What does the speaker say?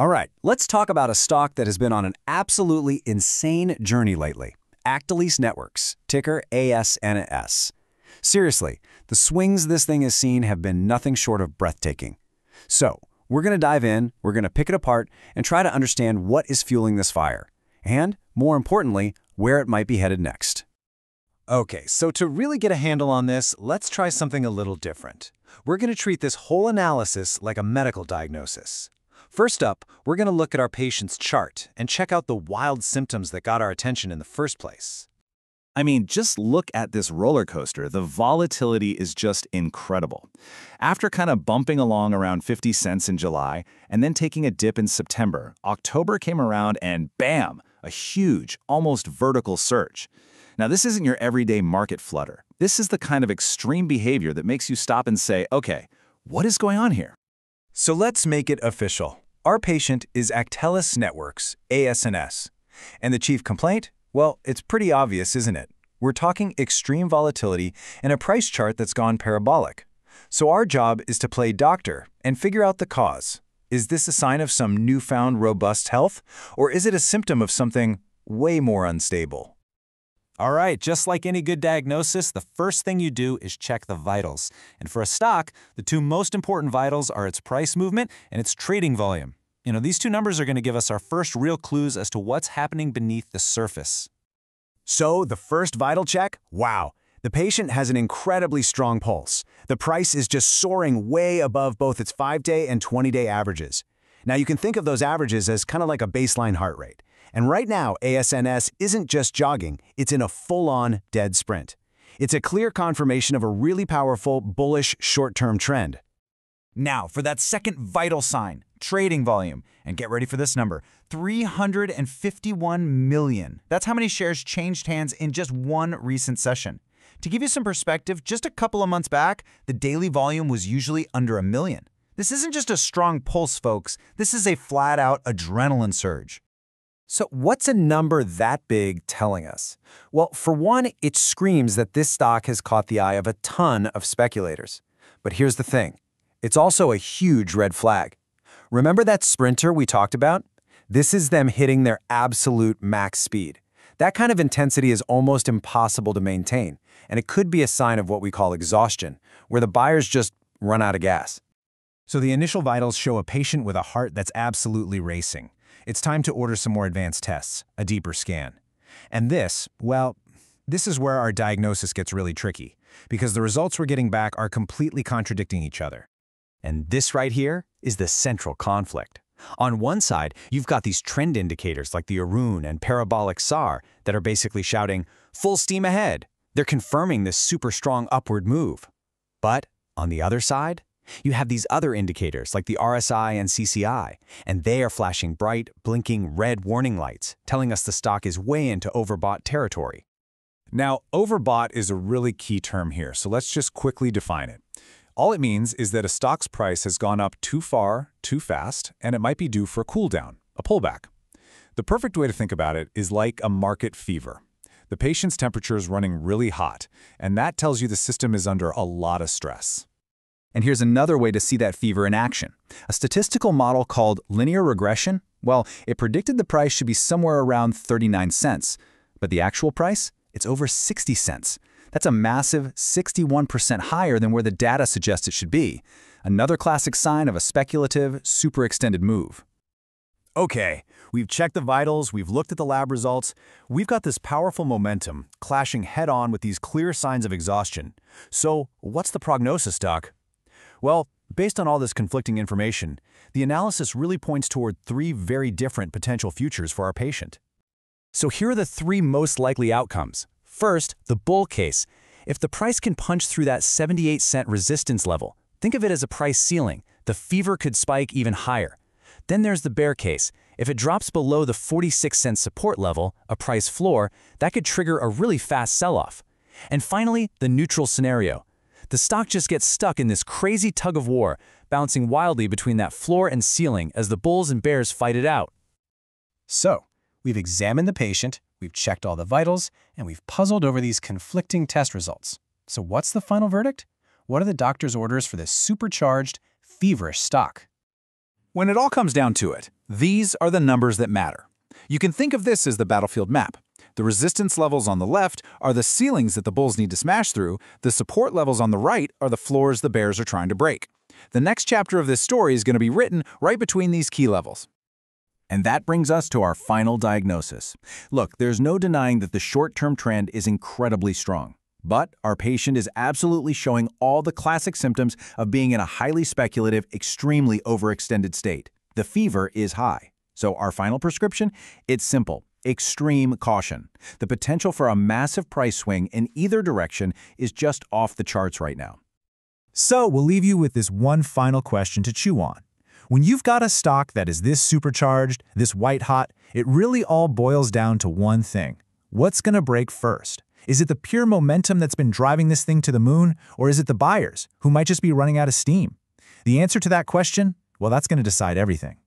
All right, let's talk about a stock that has been on an absolutely insane journey lately. Actelis Networks, ticker ASNS. Seriously, the swings this thing has seen have been nothing short of breathtaking. So, we're going to dive in, we're going to pick it apart, and try to understand what is fueling this fire. And, more importantly, where it might be headed next. Okay, so to really get a handle on this, let's try something a little different. We're going to treat this whole analysis like a medical diagnosis. First up, we're going to look at our patient's chart and check out the wild symptoms that got our attention in the first place. I mean, just look at this roller coaster. The volatility is just incredible. After kind of bumping along around 50 cents in July and then taking a dip in September, October came around and bam, a huge, almost vertical surge. Now, this isn't your everyday market flutter. This is the kind of extreme behavior that makes you stop and say, okay, what is going on here? So let's make it official. Our patient is Actelis Networks, ASNS. And the chief complaint? Well, it's pretty obvious, isn't it? We're talking extreme volatility and a price chart that's gone parabolic. So our job is to play doctor and figure out the cause. Is this a sign of some newfound robust health, or is it a symptom of something way more unstable? All right, just like any good diagnosis, the first thing you do is check the vitals. And for a stock, the two most important vitals are its price movement and its trading volume. These two numbers are going to give us our first real clues as to what's happening beneath the surface. So, the first vital check? Wow, the patient has an incredibly strong pulse. The price is just soaring way above both its 5-day and 20-day averages. Now, you can think of those averages as kind of like a baseline heart rate. And right now, ASNS isn't just jogging, it's in a full-on dead sprint. It's a clear confirmation of a really powerful, bullish, short-term trend. Now, for that second vital sign, trading volume. And get ready for this number, 351 million. That's how many shares changed hands in just one recent session. To give you some perspective, just a couple of months back, the daily volume was usually under 1 million. This isn't just a strong pulse, folks. This is a flat-out adrenaline surge. So what's a number that big telling us? Well, for one, it screams that this stock has caught the eye of a ton of speculators. But here's the thing. It's also a huge red flag. Remember that sprinter we talked about? This is them hitting their absolute max speed. That kind of intensity is almost impossible to maintain, and it could be a sign of what we call exhaustion, where the buyers just run out of gas. So the initial vitals show a patient with a heart that's absolutely racing. It's time to order some more advanced tests, a deeper scan. And this, well, this is where our diagnosis gets really tricky, because the results we're getting back are completely contradicting each other. And this right here is the central conflict. On one side, you've got these trend indicators like the Arun and parabolic SAR that are basically shouting, full steam ahead. They're confirming this super strong upward move. But on the other side, you have these other indicators like the RSI and CCI, and they are flashing bright, blinking red warning lights, telling us the stock is way into overbought territory. Now, overbought is a really key term here, so let's just quickly define it. All it means is that a stock's price has gone up too far, too fast, and it might be due for a cool down, a pullback. The perfect way to think about it is like a market fever. The patient's temperature is running really hot, and that tells you the system is under a lot of stress. And here's another way to see that fever in action. A statistical model called linear regression, well, it predicted the price should be somewhere around 39 cents. But the actual price? It's over 60 cents. That's a massive 61% higher than where the data suggests it should be. Another classic sign of a speculative, super extended move. Okay, we've checked the vitals, we've looked at the lab results. We've got this powerful momentum clashing head-on with these clear signs of exhaustion. So, what's the prognosis, Doc? Well, based on all this conflicting information, the analysis really points toward 3 very different potential futures for our patient. So here are the 3 most likely outcomes. First, the bull case. If the price can punch through that 78-cent resistance level, think of it as a price ceiling. The fever could spike even higher. Then there's the bear case. If it drops below the 46-cent support level, a price floor, that could trigger a really fast sell-off. And finally, the neutral scenario. The stock just gets stuck in this crazy tug of war, bouncing wildly between that floor and ceiling as the bulls and bears fight it out. So, we've examined the patient, we've checked all the vitals, and we've puzzled over these conflicting test results. So what's the final verdict? What are the doctor's orders for this supercharged, feverish stock? When it all comes down to it, these are the numbers that matter. You can think of this as the battlefield map. The resistance levels on the left are the ceilings that the bulls need to smash through. The support levels on the right are the floors the bears are trying to break. The next chapter of this story is going to be written right between these key levels. And that brings us to our final diagnosis. Look, there's no denying that the short-term trend is incredibly strong. But our patient is absolutely showing all the classic symptoms of being in a highly speculative, extremely overextended state. The fever is high. So our final prescription? It's simple. Extreme caution. The potential for a massive price swing in either direction is just off the charts right now. So we'll leave you with this one final question to chew on. When you've got a stock that is this supercharged, this white-hot, it really all boils down to one thing. What's going to break first? Is it the pure momentum that's been driving this thing to the moon, or is it the buyers, who might just be running out of steam? The answer to that question? Well, that's going to decide everything.